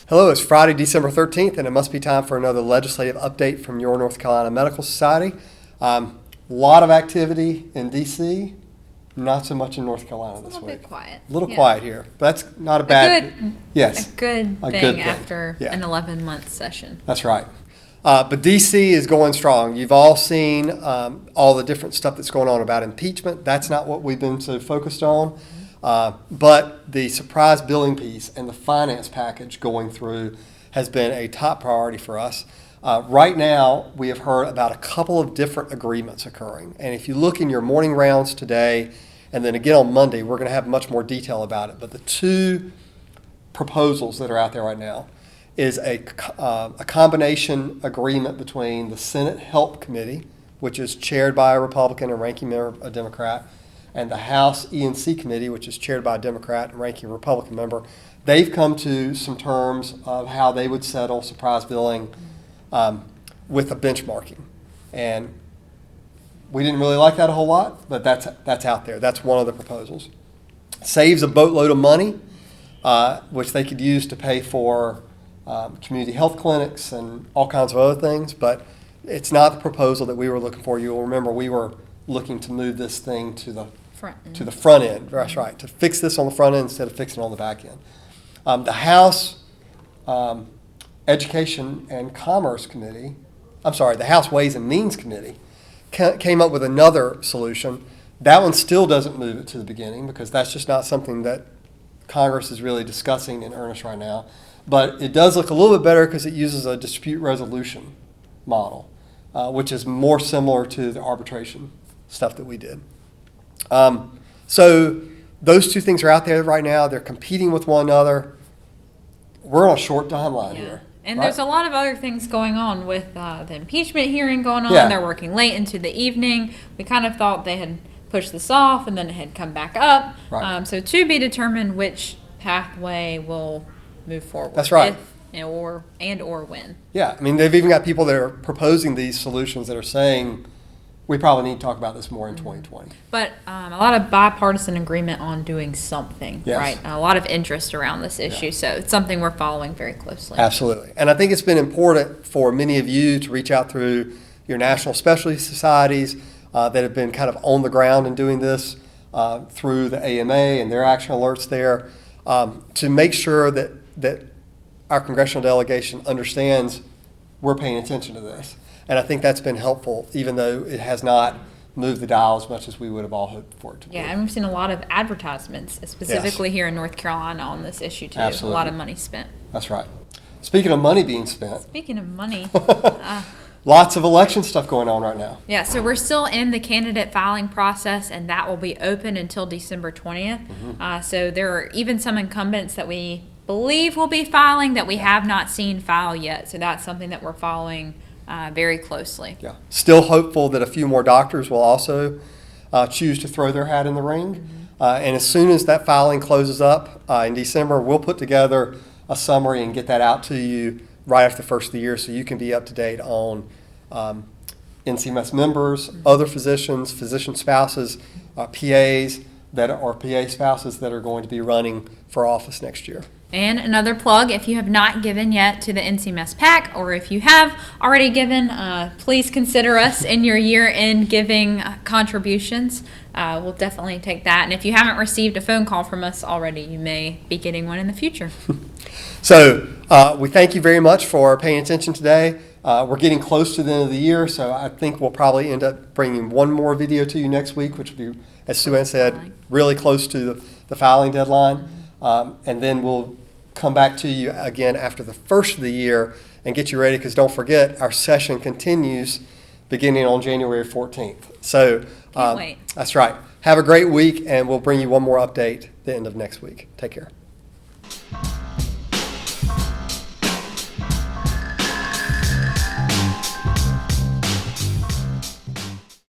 Hello, it's Friday, December 13th, and it must be time for another legislative update from your North Carolina Medical Society. A lot of activity in D.C., not so much in North Carolina this week. A little bit quiet. A little quiet here, but that's not a bad A good thing after an 11-month session. That's right. But D.C. is going strong. You've all seen all the different stuff that's going on about impeachment. That's not what we've been so focused on. But the surprise billing piece and the finance package going through has been a top priority for us. Right now, we have heard about a couple of different agreements occurring. And if you look in your morning rounds today, and then again on Monday, we're going to have much more detail about it. But the two proposals that are out there right now is a combination agreement between the Senate Help Committee, which is chaired by a Republican and ranking member, a Democrat, and the House E&C Committee, which is chaired by a Democrat and ranking Republican member. They've come to some terms of how they would settle surprise billing with a benchmarking. And we didn't really like that a whole lot, but that's out there. That's one of the proposals. Saves a boatload of money, which they could use to pay for community health clinics and all kinds of other things, but it's not the proposal that we were looking for. You'll remember we were looking to move this thing to the front end. That's right, to fix this on the front end instead of fixing it on the back end. The House Education and Commerce Committee, the House Ways and Means Committee came up with another solution. That one still doesn't move it to the beginning because that's just not something that Congress is really discussing in earnest right now. But it does look a little bit better because it uses a dispute resolution model, which is more similar to the arbitration stuff that we did. So those two things are out there right now. They're competing with one another. We're on a short timeline here. And right? There's a lot of other things going on with the impeachment hearing going on. Yeah. They're working late into the evening. We kind of thought they had pushed this off and then it had come back up. Right. So to be determined which pathway will move forward. That's right. Or when. Yeah, I mean, they've even got people that are proposing these solutions that are saying we probably need to talk about this more in 2020. But a lot of bipartisan agreement on doing something, yes. Right? A lot of interest around this issue, so it's something we're following very closely. Absolutely. And I think it's been important for many of you to reach out through your national specialty societies that have been kind of on the ground in doing this through the AMA and their action alerts there to make sure that our congressional delegation understands we're paying attention to this. And I think that's been helpful, even though it has not moved the dial as much as we would have all hoped for it to. Yeah, and we've seen a lot of advertisements, specifically here in North Carolina, on this issue too. Absolutely. A lot of money spent. That's right. Speaking of money being spent. Speaking of money. Lots of election stuff going on right now. Yeah, so we're still in the candidate filing process, and that will be open until December 20th. Mm-hmm. So there are even some incumbents that we believe will be filing that we have not seen file yet. So that's something that we're following very closely. Yeah, still hopeful that a few more doctors will also choose to throw their hat in the ring. Mm-hmm. And as soon as that filing closes up in December, we'll put together a summary and get that out to you right after the first of the year so you can be up to date on NCMS members, mm-hmm. other physicians, physician spouses, PAs that are PA spouses that are going to be running for office next year. And another plug, if you have not given yet to the NCMS PAC, or if you have already given, please consider us in your year-end giving contributions. We'll definitely take that. And if you haven't received a phone call from us already, you may be getting one in the future. So we thank you very much for paying attention today. We're getting close to the end of the year, so I think we'll probably end up bringing one more video to you next week, which will be, as Sue Ann said, really close to the filing deadline. And then we'll come back to you again after the first of the year and get you ready, because don't forget, our session continues beginning on January 14th. So Can't wait. That's right. Have a great week, and we'll bring you one more update at the end of next week. Take care.